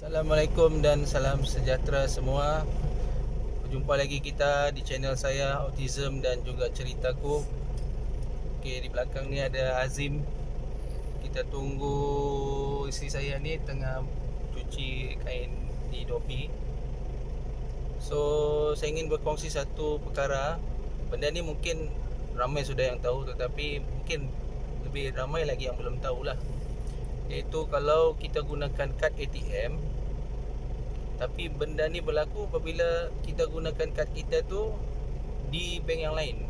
Assalamualaikum dan salam sejahtera semua. Berjumpa lagi kita di channel saya, Autism dan juga Ceritaku. Okey, di belakang ni ada Azim. Kita tunggu isteri saya ni tengah cuci kain di Dopi. So, saya ingin berkongsi satu perkara. Benda ni mungkin ramai sudah yang tahu, tetapi mungkin lebih ramai lagi yang belum tahulah. Iaitu kalau kita gunakan kad ATM, tapi benda ni berlaku apabila kita gunakan kad kita tu di bank yang lain.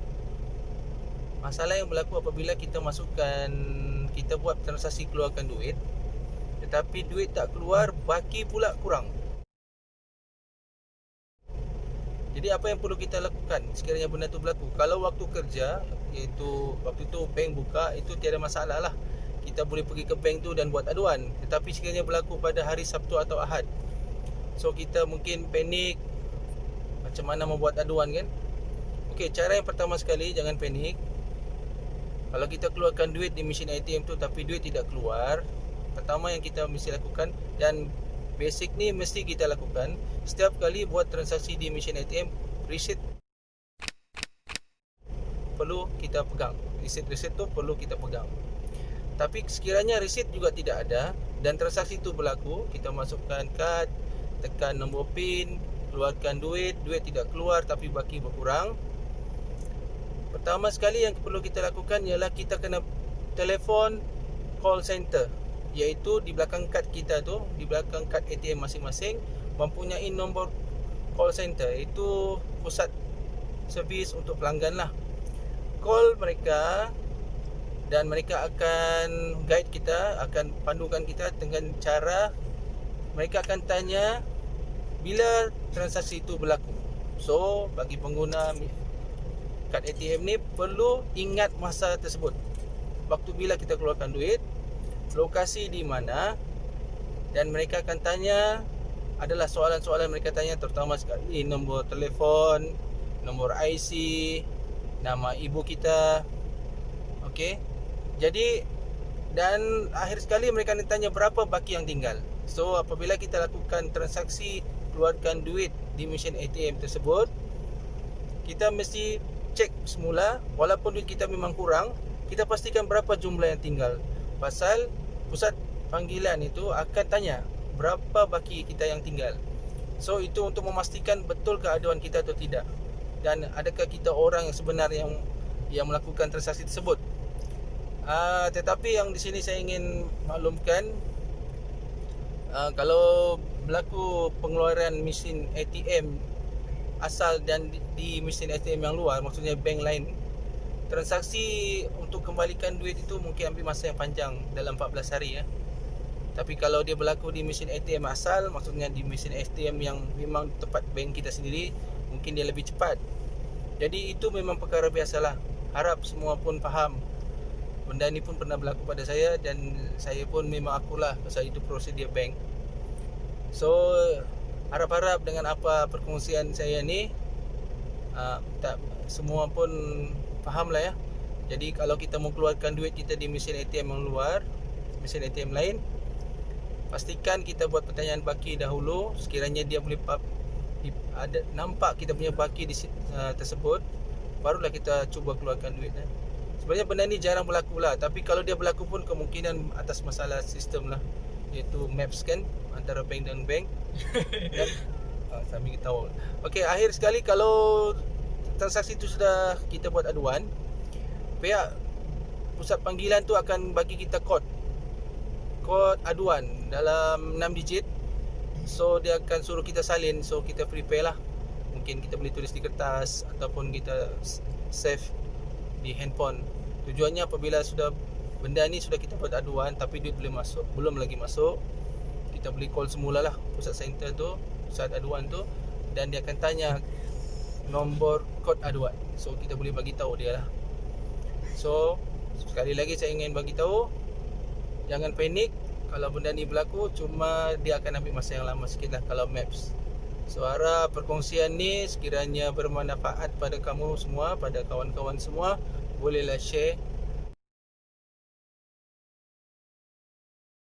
Masalah yang berlaku apabila kita buat transaksi keluarkan duit, tetapi duit tak keluar, baki pula kurang. Jadi apa yang perlu kita lakukan sekiranya benda tu berlaku? Kalau waktu kerja, iaitu waktu tu bank buka, itu tiada masalah lah. Kita boleh pergi ke bank tu dan buat aduan. Tetapi sekiranya berlaku pada hari Sabtu atau Ahad, so kita mungkin panik, macam mana membuat aduan kan? Okey, cara yang pertama sekali, jangan panik. Kalau kita keluarkan duit di mesin ATM tu tapi duit tidak keluar, pertama yang kita mesti lakukan, dan basic ni mesti kita lakukan, setiap kali buat transaksi di mesin ATM, resit perlu kita pegang. Resit tu perlu kita pegang. Tapi sekiranya resit juga tidak ada dan transaksi tu berlaku, kita masukkan kad, tekan nombor PIN, keluarkan duit, duit tidak keluar tapi baki berkurang. Pertama sekali yang perlu kita lakukan ialah kita kena telefon call center, iaitu di belakang kad kita tu, di belakang kad ATM masing-masing mempunyai nombor call center, itu pusat servis untuk pelanggan lah. Call mereka dan mereka akan guide kita, akan pandukan kita dengan cara mereka akan tanya bila transaksi itu berlaku. So, bagi pengguna kad ATM ni perlu ingat masa tersebut. Waktu bila kita keluarkan duit, lokasi di mana, dan mereka akan tanya, adalah soalan-soalan mereka tanya terutama sekali nombor telefon, nombor IC, nama ibu kita. Okey. Jadi, dan akhir sekali mereka nak tanya berapa baki yang tinggal. So, apabila kita lakukan transaksi keluarkan duit di mesin ATM tersebut, kita mesti cek semula, walaupun duit kita memang kurang, kita pastikan berapa jumlah yang tinggal. Pasal pusat panggilan itu akan tanya berapa baki kita yang tinggal. So, itu untuk memastikan betul keadaan kita atau tidak, dan adakah kita orang yang sebenar yang melakukan transaksi tersebut. Tetapi yang di sini saya ingin maklumkan, kalau berlaku pengeluaran mesin ATM asal dan di mesin ATM yang luar, maksudnya bank lain, transaksi untuk kembalikan duit itu mungkin ambil masa yang panjang, dalam 14 hari ya. Tapi kalau dia berlaku di mesin ATM asal, maksudnya di mesin ATM yang memang tempat bank kita sendiri, mungkin dia lebih cepat. Jadi itu memang perkara biasalah. Harap semua pun faham. Benda ni pun pernah berlaku pada saya dan saya pun memang akulah pasal itu prosedur bank. So, harap-harap dengan apa perkongsian saya ni, tak semua pun faham lah ya. Jadi kalau kita mau keluarkan duit kita di mesin ATM yang luar, mesin ATM lain, pastikan kita buat pertanyaan baki dahulu. Sekiranya dia boleh ada nampak kita punya baki di tersebut, barulah kita cuba keluarkan duit. Sebenarnya benda ni jarang berlaku lah, tapi kalau dia berlaku pun kemungkinan atas masalah sistem lah, iaitu maps kan, antara bank dan bank. Dan sambil kita tahu. Okey, akhir sekali kalau transaksi itu sudah kita buat aduan, pihak pusat panggilan tu akan bagi kita kod aduan dalam 6 digit. So, dia akan suruh kita salin. So, kita prepare lah. Mungkin kita boleh tulis di kertas ataupun kita save di handphone. Tujuannya apabila benda ni sudah kita buat aduan tapi duit belum lagi masuk, kita boleh call semula lah pusat center tu, pusat aduan tu, dan dia akan tanya nombor kod aduan. So, kita boleh bagi tahu dia lah. So, sekali lagi saya ingin bagi tahu, jangan panik kalau benda ni berlaku. Cuma dia akan ambil masa yang lama sikit lah kalau maps. So, harap perkongsian ni sekiranya bermanfaat pada kamu semua, pada kawan-kawan semua, bolehlah share